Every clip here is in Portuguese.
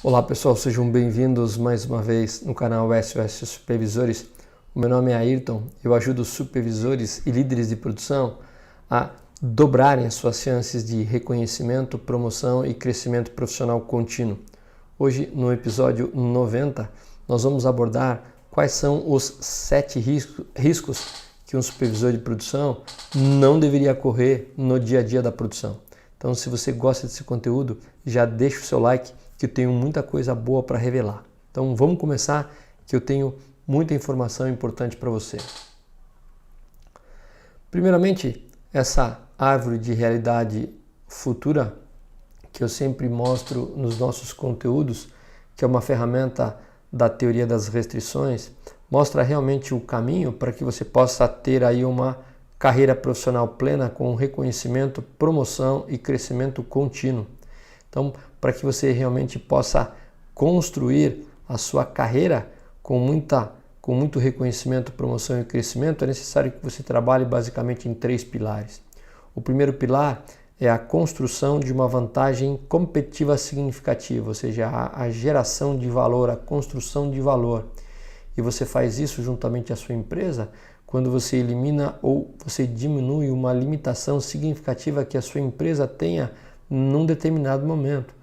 Olá pessoal, sejam bem-vindos mais uma vez no canal SOS Supervisores. O meu nome é Ayrton, eu ajudo supervisores e líderes de produção a dobrarem as suas chances de reconhecimento, promoção e crescimento profissional contínuo. Hoje, no episódio 90, nós vamos abordar quais são os 7 riscos que um supervisor de produção não deveria correr no dia a dia da produção. Então, se você gosta desse conteúdo, já deixa o seu like, que eu tenho muita coisa boa para revelar. Então, vamos começar, que eu tenho muita informação importante para você. Primeiramente, essa árvore de realidade futura, que eu sempre mostro nos nossos conteúdos, que é uma ferramenta da teoria das restrições, mostra realmente o caminho para que você possa ter aí uma carreira profissional plena com reconhecimento, promoção e crescimento contínuo. Então, para que você realmente possa construir a sua carreira com muito reconhecimento, promoção e crescimento, é necessário que você trabalhe basicamente em 3 pilares. O primeiro pilar é a construção de uma vantagem competitiva significativa, ou seja, a geração de valor, a construção de valor. E você faz isso juntamente à sua empresa quando você elimina ou você diminui uma limitação significativa que a sua empresa tenha num determinado momento,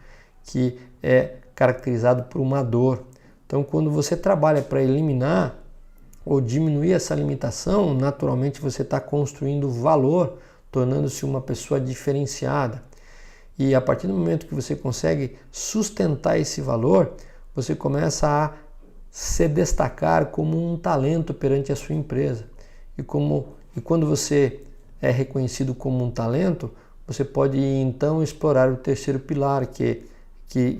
que é caracterizado por uma dor. Então, quando você trabalha para eliminar ou diminuir essa limitação, naturalmente você está construindo valor, tornando-se uma pessoa diferenciada. E a partir do momento que você consegue sustentar esse valor, você começa a se destacar como um talento perante a sua empresa. E quando você é reconhecido como um talento, você pode então explorar o terceiro pilar, que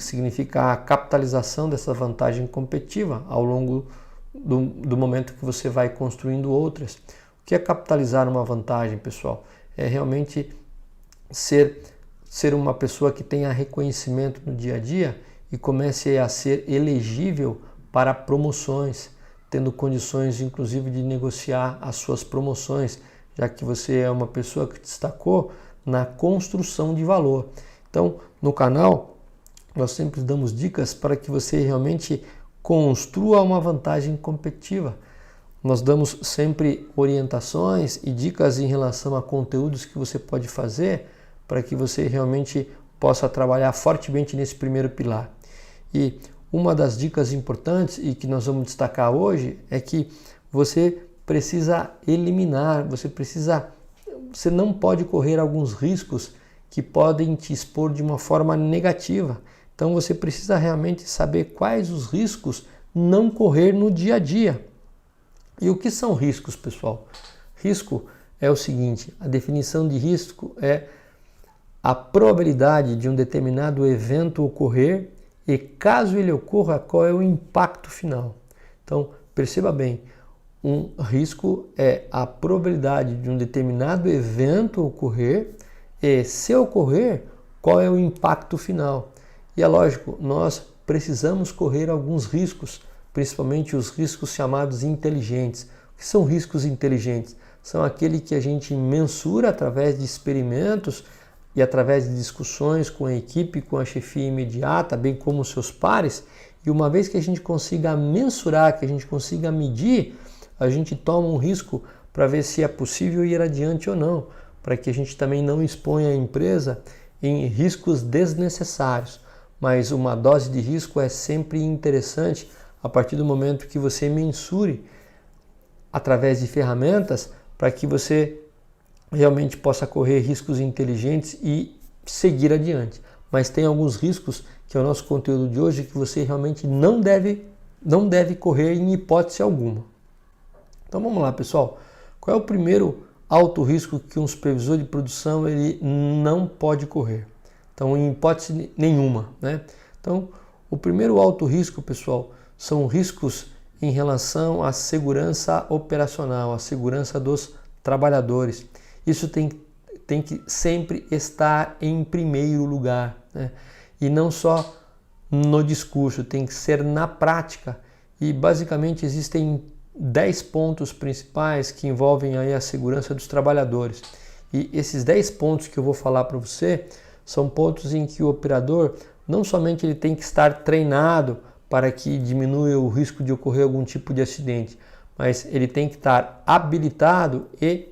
significa a capitalização dessa vantagem competitiva ao longo do momento que você vai construindo outras. O que é capitalizar uma vantagem, pessoal? É realmente ser uma pessoa que tenha reconhecimento no dia a dia e comece a ser elegível para promoções, tendo condições inclusive de negociar as suas promoções, já que você é uma pessoa que destacou na construção de valor. Então, no canal, nós sempre damos dicas para que você realmente construa uma vantagem competitiva. Nós damos sempre orientações e dicas em relação a conteúdos que você pode fazer para que você realmente possa trabalhar fortemente nesse primeiro pilar. E uma das dicas importantes e que nós vamos destacar hoje é que você precisa eliminar, você não pode correr alguns riscos que podem te expor de uma forma negativa. Então você precisa realmente saber quais os riscos não correr no dia a dia. E o que são riscos, pessoal? Risco é o seguinte, a definição de risco é a probabilidade de um determinado evento ocorrer e, caso ele ocorra, qual é o impacto final. Então, perceba bem, um risco é a probabilidade de um determinado evento ocorrer e, se ocorrer, qual é o impacto final. E é lógico, nós precisamos correr alguns riscos, principalmente os riscos chamados inteligentes. O que são riscos inteligentes? São aqueles que a gente mensura através de experimentos e através de discussões com a equipe, com a chefia imediata, bem como os seus pares. E uma vez que a gente consiga mensurar, que a gente consiga medir, a gente toma um risco para ver se é possível ir adiante ou não, para que a gente também não exponha a empresa em riscos desnecessários. Mas uma dose de risco é sempre interessante a partir do momento que você mensure através de ferramentas para que você realmente possa correr riscos inteligentes e seguir adiante. Mas tem alguns riscos, que é o nosso conteúdo de hoje, que você realmente não deve correr em hipótese alguma. Então vamos lá, pessoal. Qual é o primeiro alto risco que um supervisor de produção ele não pode correr? Então, em hipótese nenhuma, né? Então, o primeiro alto risco, pessoal, são riscos em relação à segurança operacional, à segurança dos trabalhadores. Isso tem que sempre estar em primeiro lugar, né? E não só no discurso, tem que ser na prática. E basicamente existem 10 pontos principais que envolvem aí a segurança dos trabalhadores. E esses 10 pontos que eu vou falar para você são pontos em que o operador não somente ele tem que estar treinado para que diminua o risco de ocorrer algum tipo de acidente, mas ele tem que estar habilitado e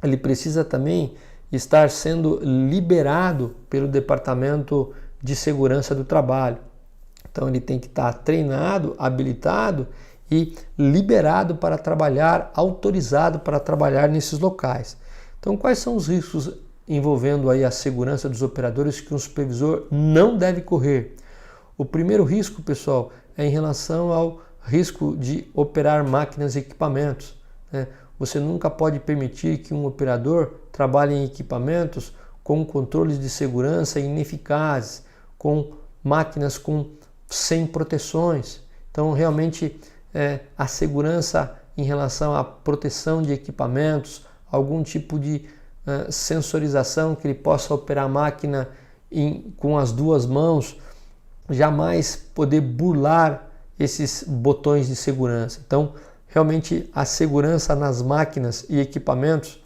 ele precisa também estar sendo liberado pelo Departamento de Segurança do Trabalho. Então ele tem que estar treinado, habilitado e liberado para trabalhar, autorizado para trabalhar nesses locais. Então quais são os riscos envolvendo aí a segurança dos operadores que um supervisor não deve correr? O primeiro risco, pessoal, é em relação ao risco de operar máquinas e equipamentos, né? Você nunca pode permitir que um operador trabalhe em equipamentos com controles de segurança ineficazes, com máquinas sem proteções. Então, realmente, a segurança em relação à proteção de equipamentos, algum tipo de sensorização que ele possa operar a máquina com as duas mãos, jamais poder burlar esses botões de segurança. Então, realmente a segurança nas máquinas e equipamentos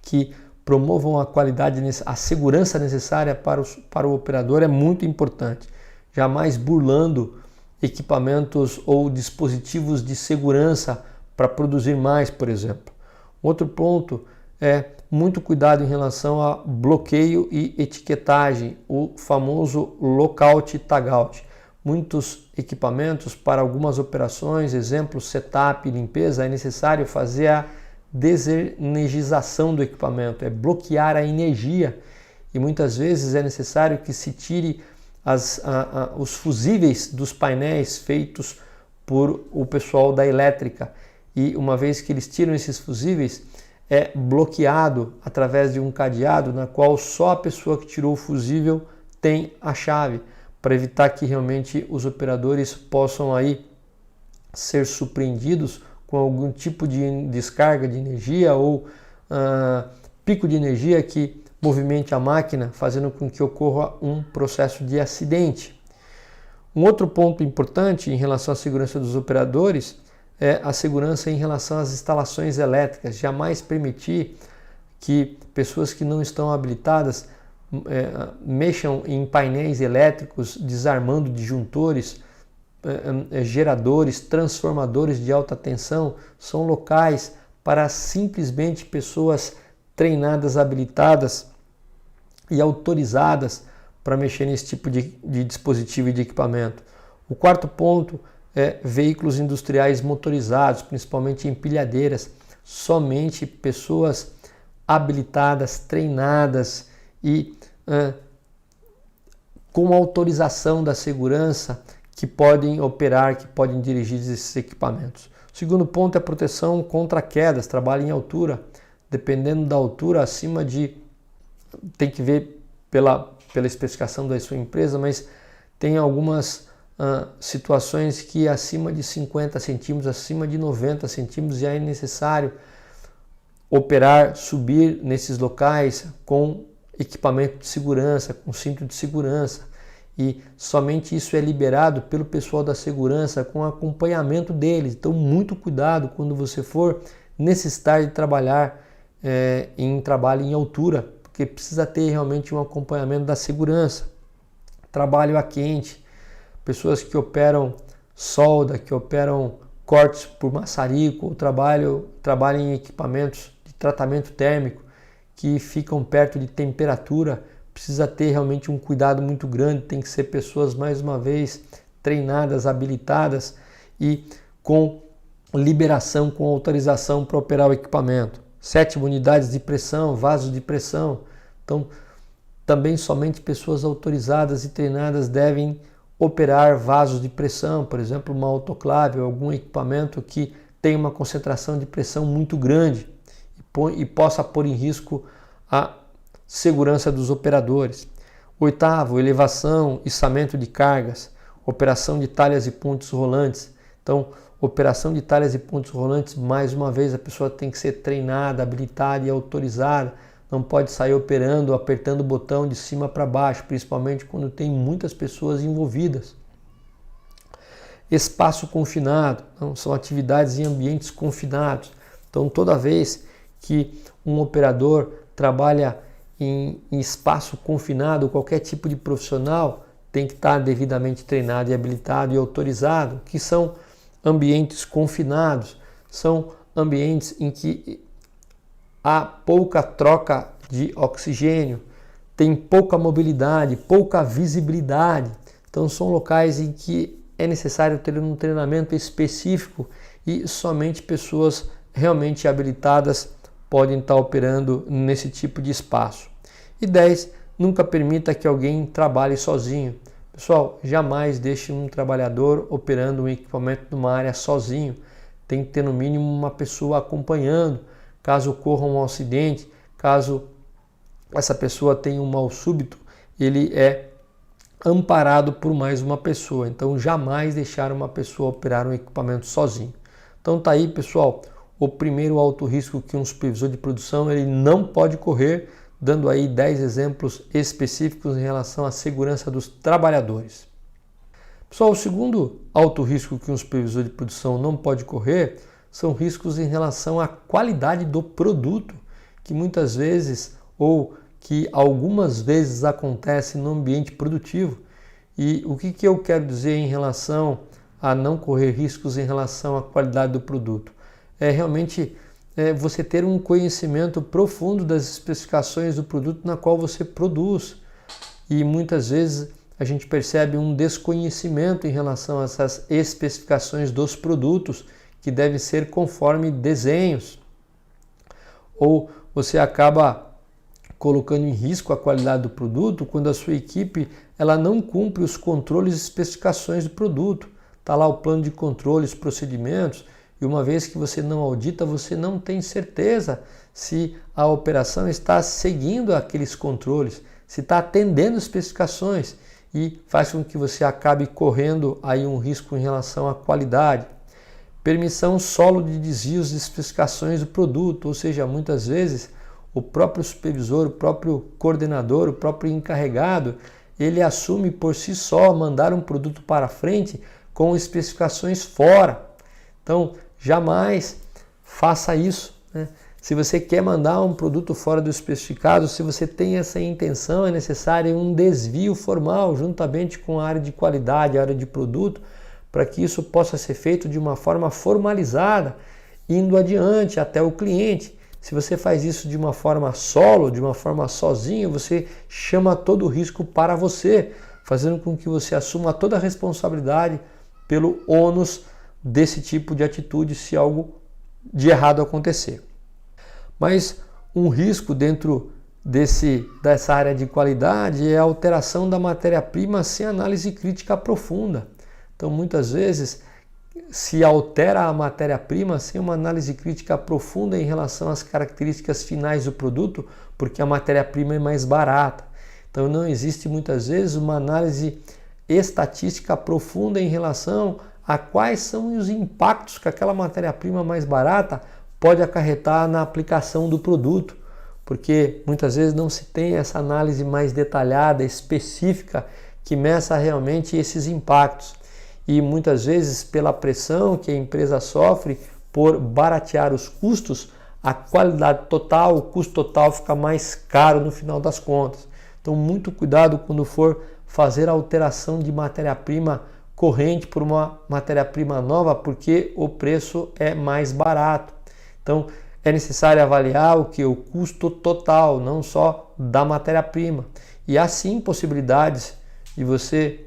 que promovam a qualidade, a segurança necessária para o operador é muito importante. Jamais burlando equipamentos ou dispositivos de segurança para produzir mais, por exemplo. Outro ponto é muito cuidado em relação a bloqueio e etiquetagem, o famoso lockout e tagout. Muitos equipamentos para algumas operações, exemplo, setup e limpeza, é necessário fazer a desenergização do equipamento, é bloquear a energia, e muitas vezes é necessário que se tire os fusíveis dos painéis feitos por o pessoal da elétrica, e uma vez que eles tiram esses fusíveis, é bloqueado através de um cadeado na qual só a pessoa que tirou o fusível tem a chave, para evitar que realmente os operadores possam aí ser surpreendidos com algum tipo de descarga de energia ou pico de energia que movimente a máquina, fazendo com que ocorra um processo de acidente. Um outro ponto importante em relação à segurança dos operadores é a segurança em relação às instalações elétricas. Jamais permitir que pessoas que não estão habilitadas mexam em painéis elétricos, desarmando disjuntores, geradores, transformadores de alta tensão. São locais para simplesmente pessoas treinadas, habilitadas e autorizadas para mexer nesse tipo de dispositivo e de equipamento. O quarto ponto é veículos industriais motorizados, principalmente empilhadeiras. Somente pessoas habilitadas, treinadas e com autorização da segurança que podem operar, que podem dirigir esses equipamentos. O segundo ponto é a proteção contra quedas, trabalho em altura. Dependendo da altura, tem que ver pela especificação da sua empresa, mas tem algumas situações que acima de 50 centímetros, acima de 90 centímetros já é necessário operar, subir nesses locais com equipamento de segurança, com cinto de segurança, e somente isso é liberado pelo pessoal da segurança com acompanhamento deles. Então, muito cuidado quando você for necessitar de trabalhar em trabalho em altura, porque precisa ter realmente um acompanhamento da segurança. Trabalho a quente, pessoas que operam solda, que operam cortes por maçarico, ou trabalham em equipamentos de tratamento térmico, que ficam perto de temperatura, precisa ter realmente um cuidado muito grande. Tem que ser pessoas, mais uma vez, treinadas, habilitadas e com liberação, com autorização para operar o equipamento. 7 unidades de pressão, vasos de pressão. Então, também somente pessoas autorizadas e treinadas devem operar vasos de pressão, por exemplo, uma autoclave ou algum equipamento que tem uma concentração de pressão muito grande e possa pôr em risco a segurança dos operadores. Oitavo, elevação, içamento de cargas, operação de talhas e pontes rolantes. Então, operação de talhas e pontes rolantes, mais uma vez, a pessoa tem que ser treinada, habilitada e autorizada. Não pode sair operando, apertando o botão de cima para baixo, principalmente quando tem muitas pessoas envolvidas. Espaço confinado, são atividades em ambientes confinados. Então, toda vez que um operador trabalha em espaço confinado, qualquer tipo de profissional, tem que estar devidamente treinado e habilitado e autorizado, que são ambientes confinados, são ambientes em que há pouca troca de oxigênio, tem pouca mobilidade, pouca visibilidade. Então são locais em que é necessário ter um treinamento específico e somente pessoas realmente habilitadas podem estar operando nesse tipo de espaço. E 10, nunca permita que alguém trabalhe sozinho. Pessoal, jamais deixe um trabalhador operando um equipamento numa área sozinho. Tem que ter no mínimo uma pessoa acompanhando, caso ocorra um acidente, caso essa pessoa tenha um mal súbito, ele é amparado por mais uma pessoa. Então jamais deixar uma pessoa operar um equipamento sozinho. Então tá aí, pessoal, o primeiro alto risco que um supervisor de produção ele não pode correr, dando aí 10 exemplos específicos em relação à segurança dos trabalhadores. Pessoal, o segundo alto risco que um supervisor de produção não pode correr são riscos em relação à qualidade do produto, que muitas vezes ou que algumas vezes acontece no ambiente produtivo. E o que eu quero dizer em relação a não correr riscos em relação à qualidade do produto? É realmente você ter um conhecimento profundo das especificações do produto na qual você produz. E muitas vezes a gente percebe um desconhecimento em relação a essas especificações dos produtos, que devem ser conforme desenhos. Ou você acaba colocando em risco a qualidade do produto quando a sua equipe ela não cumpre os controles e especificações do produto. Está lá o plano de controle, os procedimentos, e uma vez que você não audita, você não tem certeza se a operação está seguindo aqueles controles, se está atendendo as especificações, e faz com que você acabe correndo aí um risco em relação à qualidade. Permissão solo de desvios de especificações do produto, ou seja, muitas vezes o próprio supervisor, o próprio coordenador, o próprio encarregado, ele assume por si só mandar um produto para frente com especificações fora. Então, jamais faça isso, né? Se você quer mandar um produto fora do especificado, se você tem essa intenção, é necessário um desvio formal juntamente com a área de qualidade, a área de produto, para que isso possa ser feito de uma forma formalizada, indo adiante até o cliente. Se você faz isso de uma forma solo, de uma forma sozinho, você chama todo o risco para você, fazendo com que você assuma toda a responsabilidade pelo ônus desse tipo de atitude se algo de errado acontecer. Mas um risco dentro dessa área de qualidade é a alteração da matéria-prima sem análise crítica profunda. Então, muitas vezes, se altera a matéria-prima sem uma análise crítica profunda em relação às características finais do produto, porque a matéria-prima é mais barata. Então, não existe muitas vezes uma análise estatística profunda em relação a quais são os impactos que aquela matéria-prima mais barata pode acarretar na aplicação do produto, porque muitas vezes não se tem essa análise mais detalhada, específica, que meça realmente esses impactos. E muitas vezes, pela pressão que a empresa sofre por baratear os custos, a qualidade total, o custo total fica mais caro no final das contas. Então, muito cuidado quando for fazer a alteração de matéria-prima corrente por uma matéria-prima nova, porque o preço é mais barato. Então, é necessário avaliar o custo total, não só da matéria-prima. E há sim possibilidades de você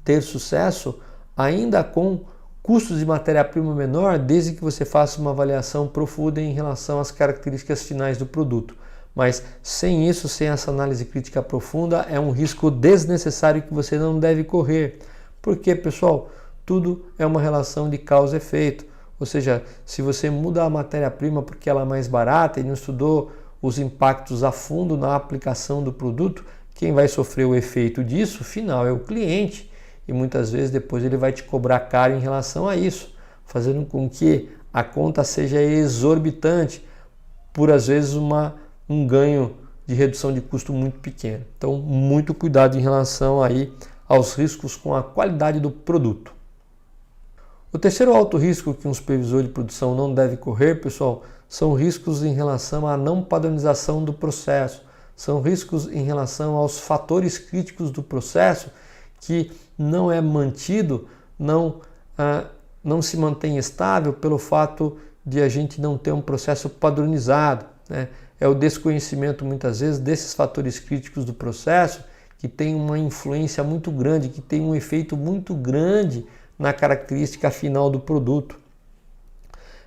ter sucesso ainda com custos de matéria-prima menor, desde que você faça uma avaliação profunda em relação às características finais do produto. Mas sem isso, sem essa análise crítica profunda, é um risco desnecessário que você não deve correr. Porque, pessoal, tudo é uma relação de causa e efeito. Ou seja, se você muda a matéria-prima porque ela é mais barata e não estudou os impactos a fundo na aplicação do produto, quem vai sofrer o efeito disso, final, é o cliente. E muitas vezes depois ele vai te cobrar caro em relação a isso, fazendo com que a conta seja exorbitante por, às vezes, um ganho de redução de custo muito pequeno. Então, muito cuidado em relação aí aos riscos com a qualidade do produto. O terceiro alto risco que um supervisor de produção não deve correr, pessoal, são riscos em relação à não padronização do processo. São riscos em relação aos fatores críticos do processo que não é mantido, não se mantém estável pelo fato de a gente não ter um processo padronizado, né? É o desconhecimento, muitas vezes, desses fatores críticos do processo que tem uma influência muito grande, que tem um efeito muito grande na característica final do produto.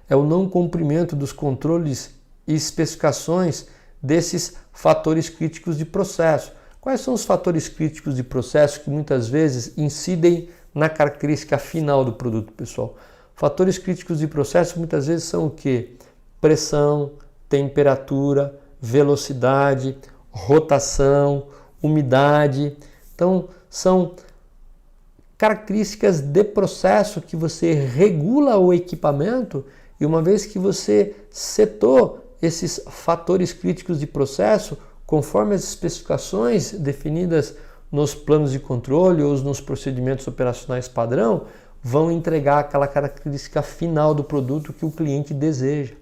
É o não cumprimento dos controles e especificações desses fatores críticos de processo. Quais são os fatores críticos de processo que muitas vezes incidem na característica final do produto, pessoal? Fatores críticos de processo muitas vezes são o quê? Pressão, temperatura, velocidade, rotação, umidade. Então, são características de processo que você regula o equipamento e uma vez que você setou esses fatores críticos de processo, conforme as especificações definidas nos planos de controle ou nos procedimentos operacionais padrão, vão entregar aquela característica final do produto que o cliente deseja.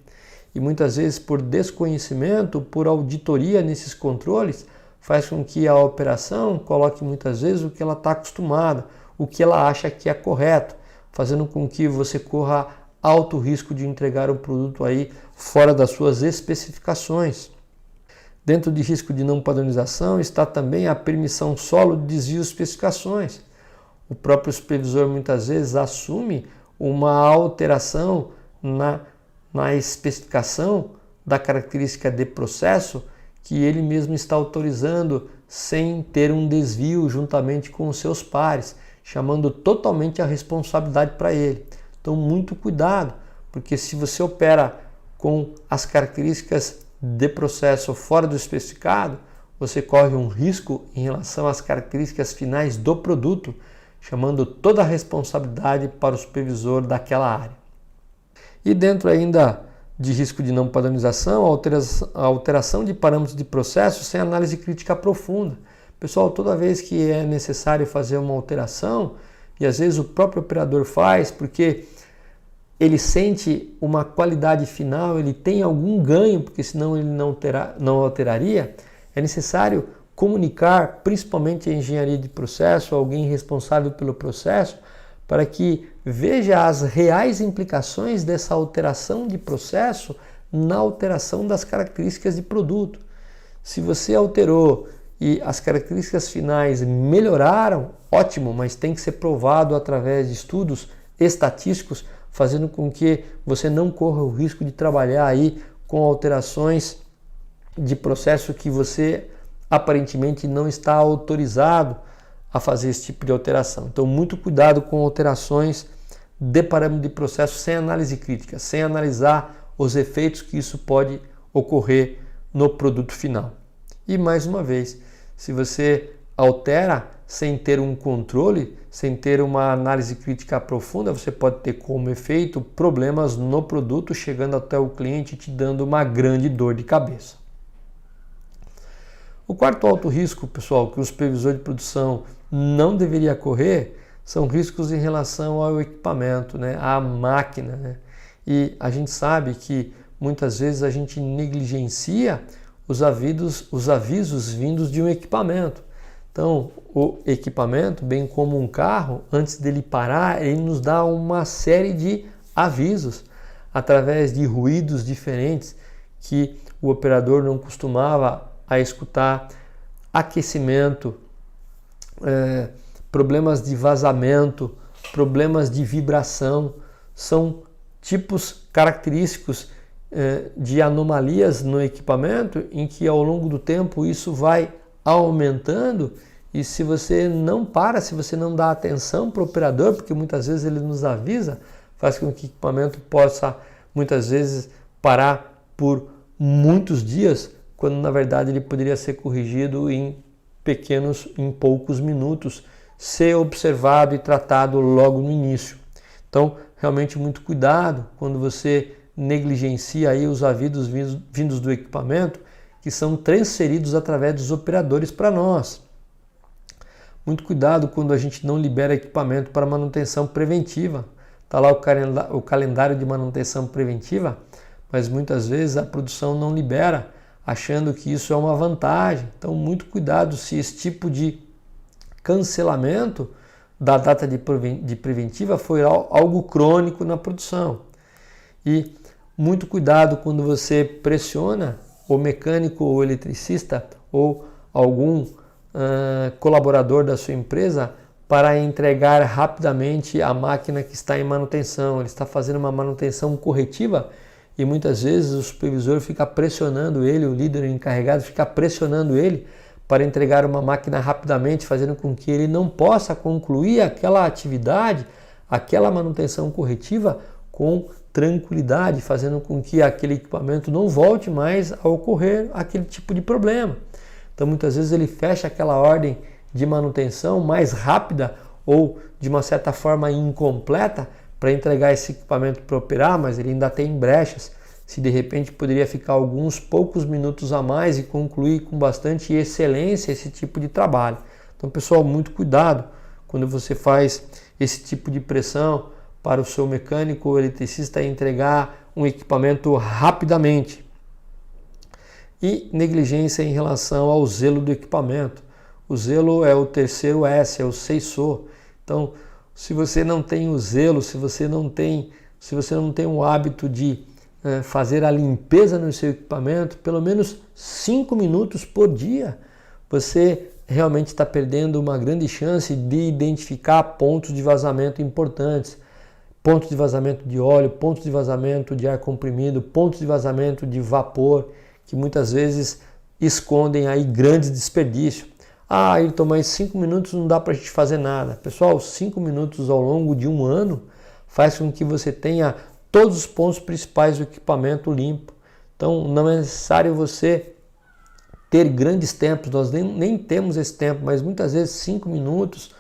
E muitas vezes, por desconhecimento, por auditoria nesses controles, faz com que a operação coloque muitas vezes o que ela está acostumada, o que ela acha que é correto, fazendo com que você corra alto risco de entregar o produto aí fora das suas especificações. Dentro de risco de não padronização está também a permissão solo de desvio de especificações. O próprio supervisor muitas vezes assume uma alteração na especificação da característica de processo que ele mesmo está autorizando sem ter um desvio juntamente com os seus pares, chamando totalmente a responsabilidade para ele. Então, muito cuidado, porque se você opera com as características de processo fora do especificado, você corre um risco em relação às características finais do produto, chamando toda a responsabilidade para o supervisor daquela área. E dentro ainda de risco de não padronização, a alteração de parâmetros de processo sem análise crítica profunda. Pessoal, toda vez que é necessário fazer uma alteração, e às vezes o próprio operador faz porque ele sente uma qualidade final, ele tem algum ganho, porque senão ele não alteraria, é necessário comunicar, principalmente a engenharia de processo, alguém responsável pelo processo, para que veja as reais implicações dessa alteração de processo na alteração das características de produto. Se você alterou e as características finais melhoraram, ótimo, mas tem que ser provado através de estudos estatísticos, fazendo com que você não corra o risco de trabalhar aí com alterações de processo que você aparentemente não está autorizado a fazer esse tipo de alteração. Então, muito cuidado com alterações de parâmetro de processo sem análise crítica, sem analisar os efeitos que isso pode ocorrer no produto final. E mais uma vez, se você altera sem ter um controle, sem ter uma análise crítica profunda, você pode ter como efeito problemas no produto, chegando até o cliente te dando uma grande dor de cabeça. O quarto alto risco, pessoal, que o supervisor de produção não deveria correr são riscos em relação ao equipamento, né, à máquina, né? E a gente sabe que muitas vezes a gente negligencia os avisos vindos de um equipamento. Então, o equipamento, bem como um carro, antes dele parar, ele nos dá uma série de avisos através de ruídos diferentes que o operador não costumava a escutar, aquecimento, problemas de vazamento, problemas de vibração, são tipos característicos de anomalias no equipamento em que ao longo do tempo isso vai aumentando e se você não para, se você não dá atenção para o operador, porque muitas vezes ele nos avisa, faz com que o equipamento possa muitas vezes parar por muitos dias, quando na verdade ele poderia ser corrigido em poucos minutos, ser observado e tratado logo no início. Então, realmente muito cuidado quando você negligencia aí os avisos vindos do equipamento, que são transferidos através dos operadores para nós. Muito cuidado quando a gente não libera equipamento para manutenção preventiva. Está lá o calendário de manutenção preventiva, mas muitas vezes a produção não libera, achando que isso é uma vantagem. Então, muito cuidado se esse tipo de cancelamento da data de preventiva foi algo crônico na produção. E muito cuidado quando você pressiona o mecânico ou eletricista ou algum colaborador da sua empresa para entregar rapidamente a máquina que está em manutenção. Ele está fazendo uma manutenção corretiva e muitas vezes o supervisor fica pressionando ele, o líder encarregado fica pressionando ele para entregar uma máquina rapidamente, fazendo com que ele não possa concluir aquela atividade, aquela manutenção corretiva com tranquilidade, fazendo com que aquele equipamento não volte mais a ocorrer aquele tipo de problema. Então muitas vezes ele fecha aquela ordem de manutenção mais rápida ou de uma certa forma incompleta para entregar esse equipamento para operar, mas ele ainda tem brechas. Se de repente poderia ficar alguns poucos minutos a mais e concluir com bastante excelência esse tipo de trabalho. Então, pessoal, muito cuidado quando você faz esse tipo de pressão para o seu mecânico ou eletricista entregar um equipamento rapidamente. E negligência em relação ao zelo do equipamento. O zelo é o terceiro S, é o seiso. Então, se você não tem o zelo, se você não tem o hábito de fazer a limpeza no seu equipamento, pelo menos 5 minutos por dia, você realmente está perdendo uma grande chance de identificar pontos de vazamento importantes. Pontos de vazamento de óleo, pontos de vazamento de ar comprimido, pontos de vazamento de vapor, que muitas vezes escondem aí grandes desperdícios. Ah, Ayrton, mas 5 minutos não dá para a gente fazer nada. Pessoal, 5 minutos ao longo de um ano faz com que você tenha todos os pontos principais do equipamento limpo. Então não é necessário você ter grandes tempos, nós nem temos esse tempo, mas muitas vezes 5 minutos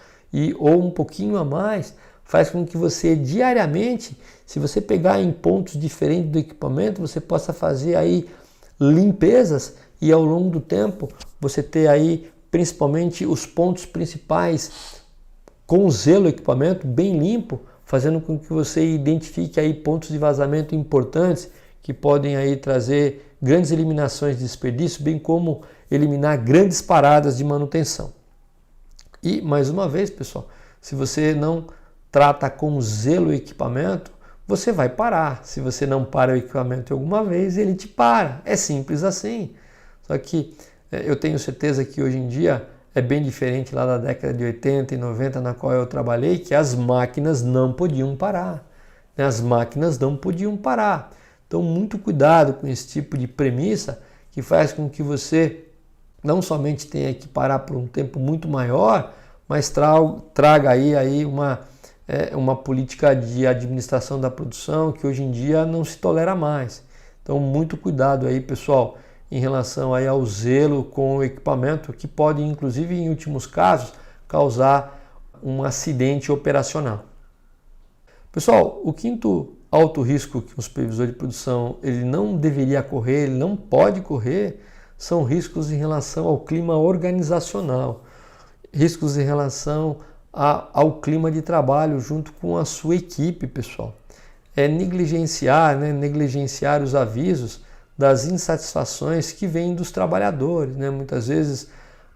ou um pouquinho a mais faz com que você diariamente, se você pegar em pontos diferentes do equipamento, você possa fazer aí limpezas e ao longo do tempo você ter aí principalmente os pontos principais com zelo o equipamento bem limpo, fazendo com que você identifique aí pontos de vazamento importantes que podem aí trazer grandes eliminações de desperdício, bem como eliminar grandes paradas de manutenção. E mais uma vez, pessoal, se você não trata com zelo o equipamento, você vai parar. Se você não para o equipamento alguma vez, ele te para. É simples assim. Só que eu tenho certeza que hoje em dia é bem diferente lá da década de 80 e 90 na qual eu trabalhei, que as máquinas não podiam parar. As máquinas não podiam parar. Então, muito cuidado com esse tipo de premissa que faz com que você não somente tenha que parar por um tempo muito maior, mas traga aí uma política de administração da produção que hoje em dia não se tolera mais. Então, muito cuidado aí, pessoal, em relação aí ao zelo com o equipamento, que pode, inclusive, em últimos casos, causar um acidente operacional. Pessoal, o quinto alto risco que um supervisor de produção ele não deveria correr, ele não pode correr, são riscos em relação ao clima organizacional, riscos em relação ao clima de trabalho junto com a sua equipe, pessoal. É negligenciar os avisos das insatisfações que vêm dos trabalhadores, Muitas vezes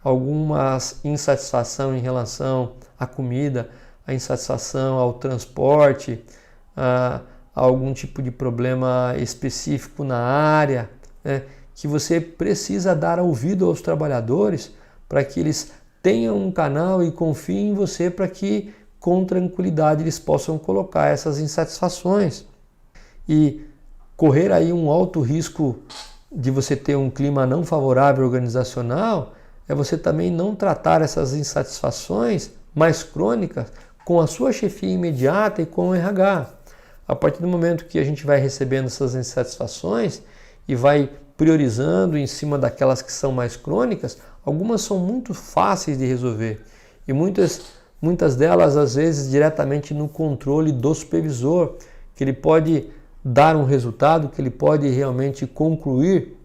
alguma insatisfação em relação à comida, a insatisfação ao transporte, a algum tipo de problema específico na área, que você precisa dar ouvido aos trabalhadores para que eles tenham um canal e confiem em você para que com tranquilidade eles possam colocar essas insatisfações. E correr aí um alto risco de você ter um clima não favorável organizacional é você também não tratar essas insatisfações mais crônicas com a sua chefia imediata e com o RH. A partir do momento que a gente vai recebendo essas insatisfações e vai priorizando em cima daquelas que são mais crônicas, algumas são muito fáceis de resolver e muitas delas às vezes diretamente no controle do supervisor, que ele pode dar um resultado, que ele pode realmente concluir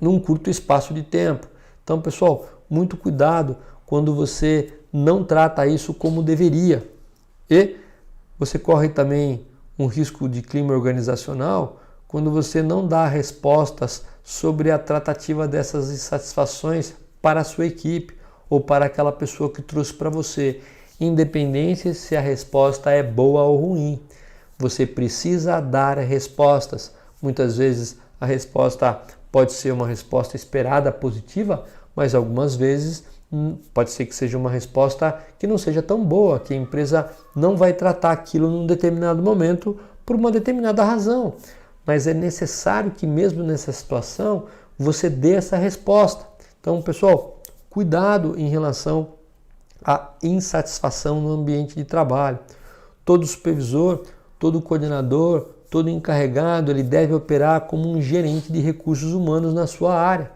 num curto espaço de tempo. Então, pessoal, muito cuidado quando você não trata isso como deveria. E você corre também um risco de clima organizacional quando você não dá respostas sobre a tratativa dessas insatisfações para a sua equipe, ou para aquela pessoa que trouxe para você, independente se a resposta é boa ou ruim. Você precisa dar respostas. Muitas vezes a resposta pode ser uma resposta esperada, positiva, mas algumas vezes pode ser que seja uma resposta que não seja tão boa, que a empresa não vai tratar aquilo num determinado momento por uma determinada razão. Mas é necessário que mesmo nessa situação você dê essa resposta. Então, pessoal, cuidado em relação à insatisfação no ambiente de trabalho. Todo supervisor, todo coordenador, todo encarregado, ele deve operar como um gerente de recursos humanos na sua área,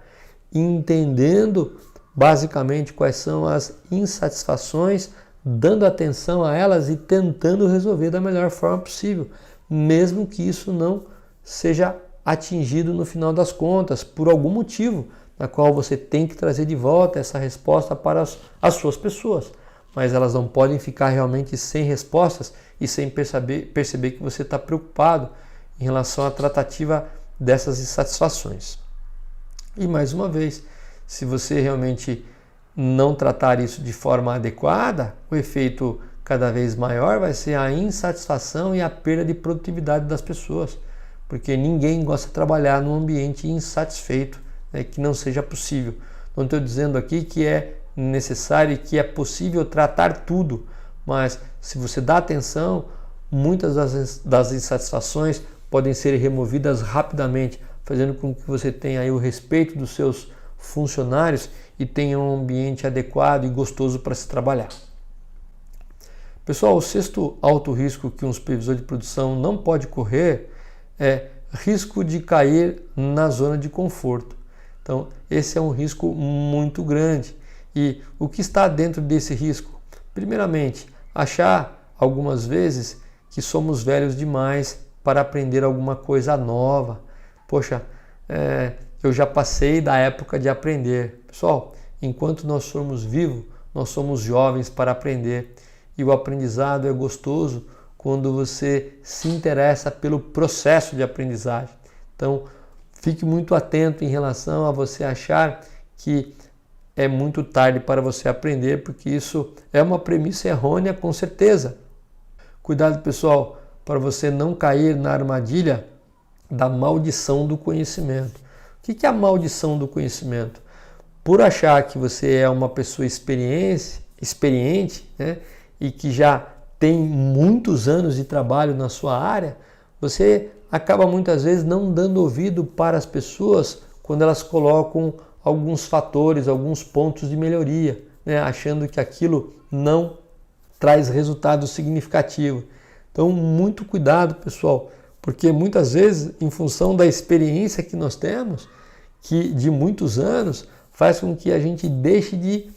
entendendo basicamente quais são as insatisfações, dando atenção a elas e tentando resolver da melhor forma possível, mesmo que isso não seja atingido no final das contas, por algum motivo, na qual você tem que trazer de volta essa resposta para as suas pessoas. Mas elas não podem ficar realmente sem respostas e sem perceber que você está preocupado em relação à tratativa dessas insatisfações. E mais uma vez, se você realmente não tratar isso de forma adequada, o efeito cada vez maior vai ser a insatisfação e a perda de produtividade das pessoas, porque ninguém gosta de trabalhar num ambiente insatisfeito, né, que não seja possível. Não estou dizendo aqui que é necessário e que é possível tratar tudo, mas se você dá atenção, muitas das insatisfações podem ser removidas rapidamente, fazendo com que você tenha aí o respeito dos seus funcionários e tenha um ambiente adequado e gostoso para se trabalhar. Pessoal, o sexto alto risco que um supervisor de produção não pode correr é risco de cair na zona de conforto. Então, esse é um risco muito grande. E o que está dentro desse risco? Primeiramente, achar algumas vezes que somos velhos demais para aprender alguma coisa nova. Poxa, eu já passei da época de aprender. Pessoal, enquanto nós somos vivos, nós somos jovens para aprender. E o aprendizado é gostoso quando você se interessa pelo processo de aprendizagem. Então, fique muito atento em relação a você achar que é muito tarde para você aprender, porque isso é uma premissa errônea, com certeza. Cuidado, pessoal, para você não cair na armadilha da maldição do conhecimento. O que é a maldição do conhecimento? Por achar que você é uma pessoa experiente, né, e que já tem muitos anos de trabalho na sua área, você acaba muitas vezes não dando ouvido para as pessoas quando elas colocam alguns fatores, alguns pontos de melhoria, né, achando que aquilo não traz resultado significativo. Então, muito cuidado, pessoal, porque muitas vezes, em função da experiência que nós temos, que de muitos anos, faz com que a gente deixe de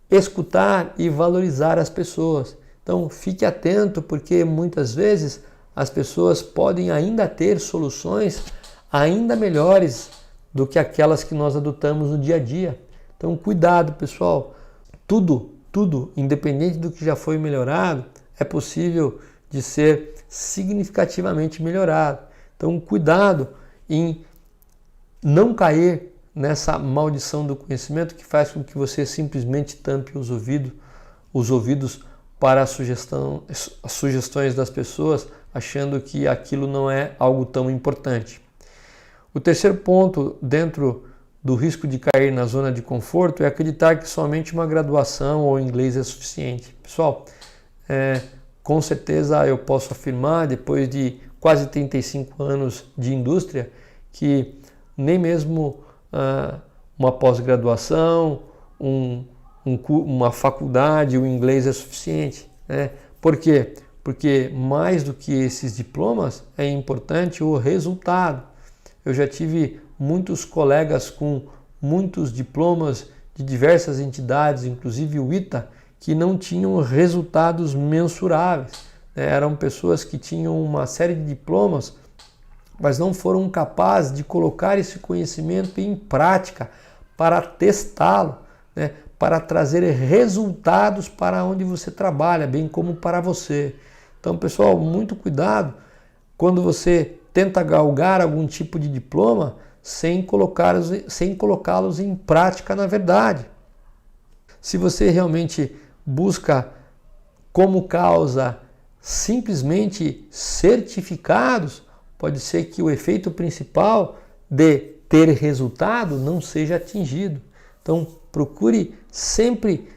escutar e valorizar as pessoas. Então, fique atento, porque muitas vezes as pessoas podem ainda ter soluções ainda melhores do que aquelas que nós adotamos no dia a dia. Então, cuidado, pessoal. Tudo, independente do que já foi melhorado, é possível de ser significativamente melhorado. Então, cuidado em não cair nessa maldição do conhecimento que faz com que você simplesmente tampe os ouvidos para as sugestões das pessoas, achando que aquilo não é algo tão importante. O terceiro ponto dentro do risco de cair na zona de conforto é acreditar que somente uma graduação ou inglês é suficiente. Pessoal, com certeza eu posso afirmar, depois de quase 35 anos de indústria, que nem mesmo uma pós-graduação, uma faculdade, o inglês é suficiente. Né? Por quê? Porque mais do que esses diplomas é importante o resultado. Eu já tive muitos colegas com muitos diplomas de diversas entidades, inclusive o ITA, que não tinham resultados mensuráveis. Eram pessoas que tinham uma série de diplomas, mas não foram capazes de colocar esse conhecimento em prática para testá-lo, né? Para trazer resultados para onde você trabalha, bem como para você. Então, pessoal, muito cuidado quando você tenta galgar algum tipo de diploma sem colocá-los em prática na verdade. Se você realmente busca como causa simplesmente certificados, pode ser que o efeito principal de ter resultado não seja atingido. Então, procure sempre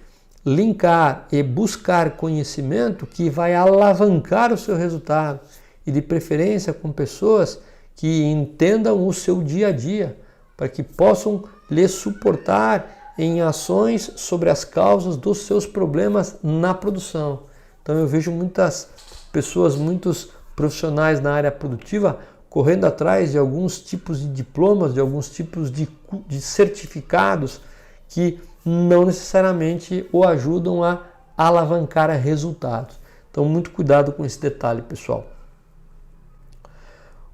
linkar e buscar conhecimento que vai alavancar o seu resultado e de preferência com pessoas que entendam o seu dia a dia, para que possam lhe suportar em ações sobre as causas dos seus problemas na produção. Então eu vejo muitas pessoas, muitos profissionais na área produtiva correndo atrás de alguns tipos de diplomas, de alguns tipos de certificados que não necessariamente o ajudam a alavancar resultados. Então muito cuidado com esse detalhe, pessoal.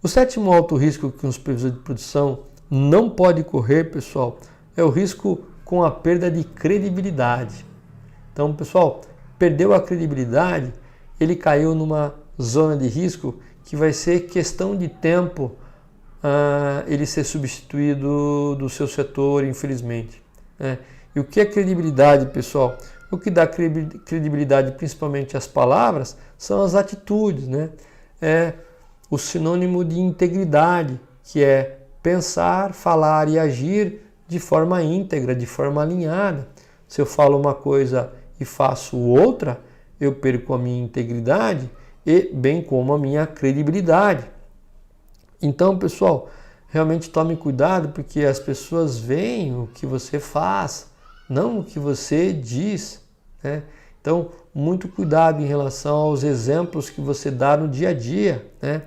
O sétimo alto risco que um supervisor de produção não pode correr, pessoal, é o risco com a perda de credibilidade. Então, pessoal, perdeu a credibilidade, ele caiu numa zona de risco que vai ser questão de tempo ele ser substituído do seu setor, infelizmente. E o que é credibilidade, pessoal? O que dá credibilidade principalmente às palavras são as atitudes, né? É o sinônimo de integridade, que é pensar, falar e agir de forma íntegra, de forma alinhada. Se eu falo uma coisa e faço outra, eu perco a minha integridade e bem como a minha credibilidade. Então, pessoal, realmente tome cuidado, porque as pessoas veem o que você faz, não o que você diz, né? Então, muito cuidado em relação aos exemplos que você dá no dia a dia, né?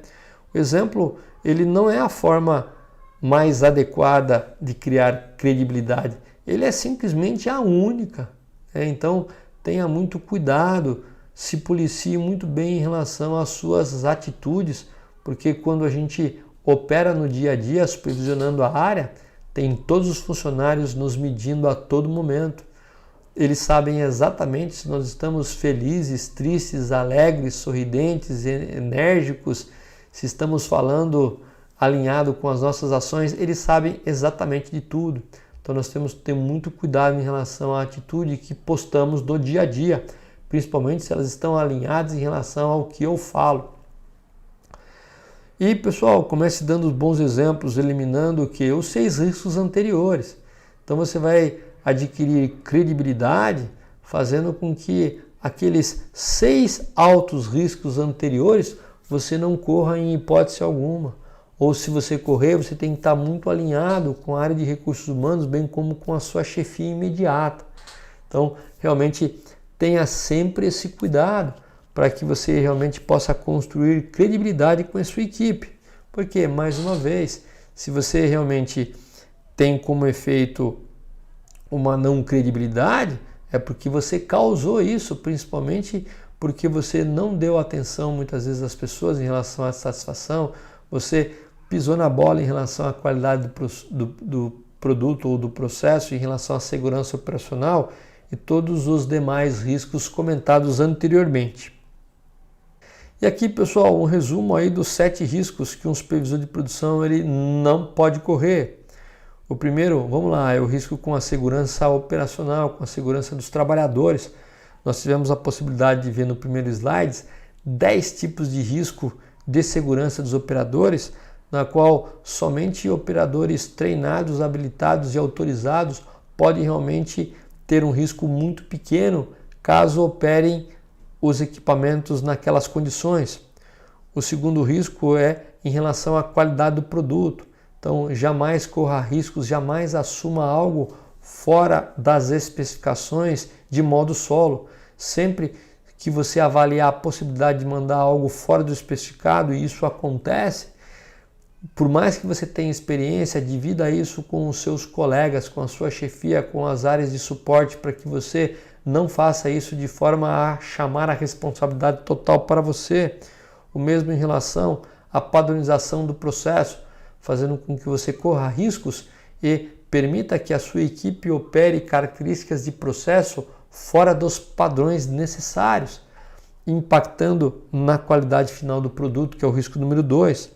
O exemplo, ele não é a forma mais adequada de criar credibilidade, ele é simplesmente a única, né? Então, tenha muito cuidado, se policie muito bem em relação às suas atitudes, porque quando a gente opera no dia a dia, supervisionando a área, tem todos os funcionários nos medindo a todo momento. Eles sabem exatamente se nós estamos felizes, tristes, alegres, sorridentes, enérgicos, se estamos falando alinhado com as nossas ações, eles sabem exatamente de tudo. Então nós temos que ter muito cuidado em relação à atitude que postamos do dia a dia, principalmente se elas estão alinhadas em relação ao que eu falo. E pessoal, comece dando bons exemplos, eliminando o que? Os 6 riscos anteriores. Então você vai adquirir credibilidade fazendo com que aqueles 6 altos riscos anteriores você não corra em hipótese alguma. Ou se você correr, você tem que estar muito alinhado com a área de recursos humanos, bem como com a sua chefia imediata. Então, realmente tenha sempre esse cuidado para que você realmente possa construir credibilidade com a sua equipe. Porque, mais uma vez, se você realmente tem como efeito uma não credibilidade, é porque você causou isso, principalmente porque você não deu atenção muitas vezes às pessoas em relação à satisfação, você pisou na bola em relação à qualidade do produto ou do processo, em relação à segurança operacional e todos os demais riscos comentados anteriormente. E aqui, pessoal, um resumo aí dos 7 riscos que um supervisor de produção ele não pode correr. O primeiro, vamos lá, é o risco com a segurança operacional, com a segurança dos trabalhadores. Nós tivemos a possibilidade de ver no primeiro slide 10 tipos de risco de segurança dos operadores, na qual somente operadores treinados, habilitados e autorizados podem realmente ter um risco muito pequeno caso operem os equipamentos naquelas condições. O segundo risco é em relação à qualidade do produto. Então, jamais corra riscos, jamais assuma algo fora das especificações de modo solo. Sempre que você avaliar a possibilidade de mandar algo fora do especificado, e isso acontece, por mais que você tenha experiência, divida isso com os seus colegas, com a sua chefia, com as áreas de suporte, para que você não faça isso de forma a chamar a responsabilidade total para você. O mesmo em relação à padronização do processo, fazendo com que você corra riscos e permita que a sua equipe opere características de processo fora dos padrões necessários, impactando na qualidade final do produto, que é o risco número 2.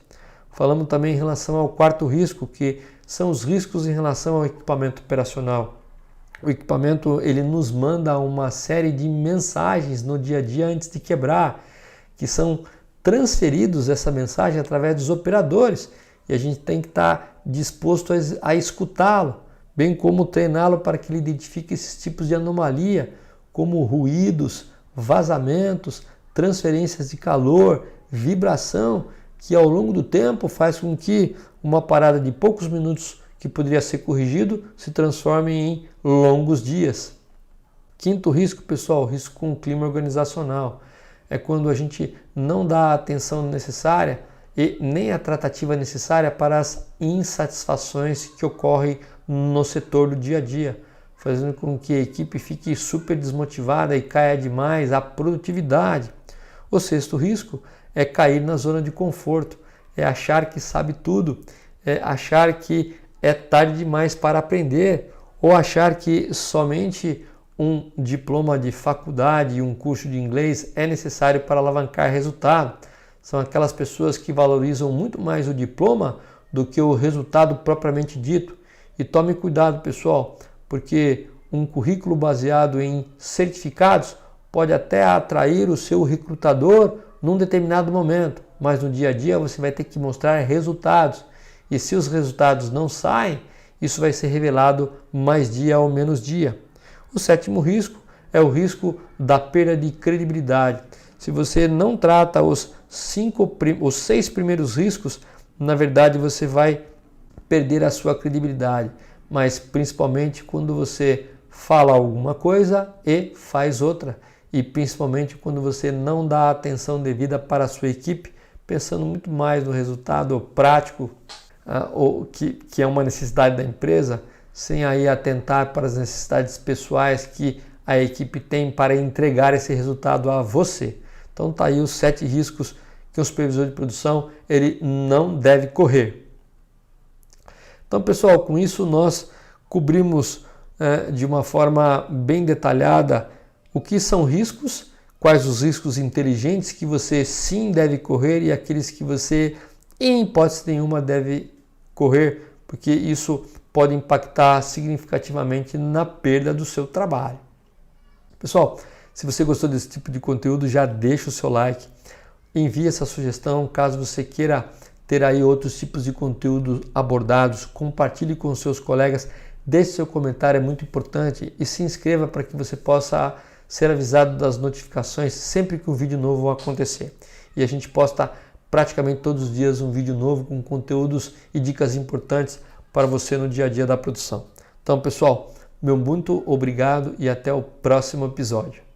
Falamos também em relação ao quarto risco, que são os riscos em relação ao equipamento operacional. O equipamento ele nos manda uma série de mensagens no dia a dia antes de quebrar, que são transferidos essa mensagem através dos operadores, e a gente tem que estar disposto a escutá-lo, bem como treiná-lo para que ele identifique esses tipos de anomalia, como ruídos, vazamentos, transferências de calor, vibração, que ao longo do tempo faz com que uma parada de poucos minutos que poderia ser corrigido se transforme em longos dias. Quinto risco, pessoal, risco com o clima organizacional. É quando a gente não dá a atenção necessária e nem a tratativa necessária para as insatisfações que ocorrem no setor do dia a dia, fazendo com que a equipe fique super desmotivada e caia demais a produtividade. O sexto risco é cair na zona de conforto, é achar que sabe tudo, é achar que é tarde demais para aprender, ou achar que somente um diploma de faculdade e um curso de inglês é necessário para alavancar resultado. São aquelas pessoas que valorizam muito mais o diploma do que o resultado propriamente dito. E tome cuidado, pessoal, porque um currículo baseado em certificados pode até atrair o seu recrutador num determinado momento, mas no dia a dia você vai ter que mostrar resultados. E se os resultados não saem, isso vai ser revelado mais dia ou menos dia. O sétimo risco é o risco da perda de credibilidade. Se você não trata os 6 primeiros riscos, na verdade você vai perder a sua credibilidade. Mas principalmente quando você fala alguma coisa e faz outra. E principalmente quando você não dá a atenção devida para a sua equipe, pensando muito mais no resultado prático, que é uma necessidade da empresa, sem aí atentar para as necessidades pessoais que a equipe tem para entregar esse resultado a você. Então tá aí os 7 riscos que o supervisor de produção ele não deve correr. Então, pessoal, com isso nós cobrimos de uma forma bem detalhada o que são riscos, quais os riscos inteligentes que você sim deve correr e aqueles que você, em hipótese nenhuma, deve correr, porque isso pode impactar significativamente na perda do seu trabalho. Pessoal, se você gostou desse tipo de conteúdo, já deixa o seu like, envie essa sugestão, caso você queira ter aí outros tipos de conteúdo abordados, compartilhe com os seus colegas, deixe seu comentário, é muito importante, e se inscreva para que você possa ser avisado das notificações sempre que um vídeo novo acontecer. E a gente posta praticamente todos os dias um vídeo novo com conteúdos e dicas importantes para você no dia a dia da produção. Então, pessoal, meu muito obrigado e até o próximo episódio.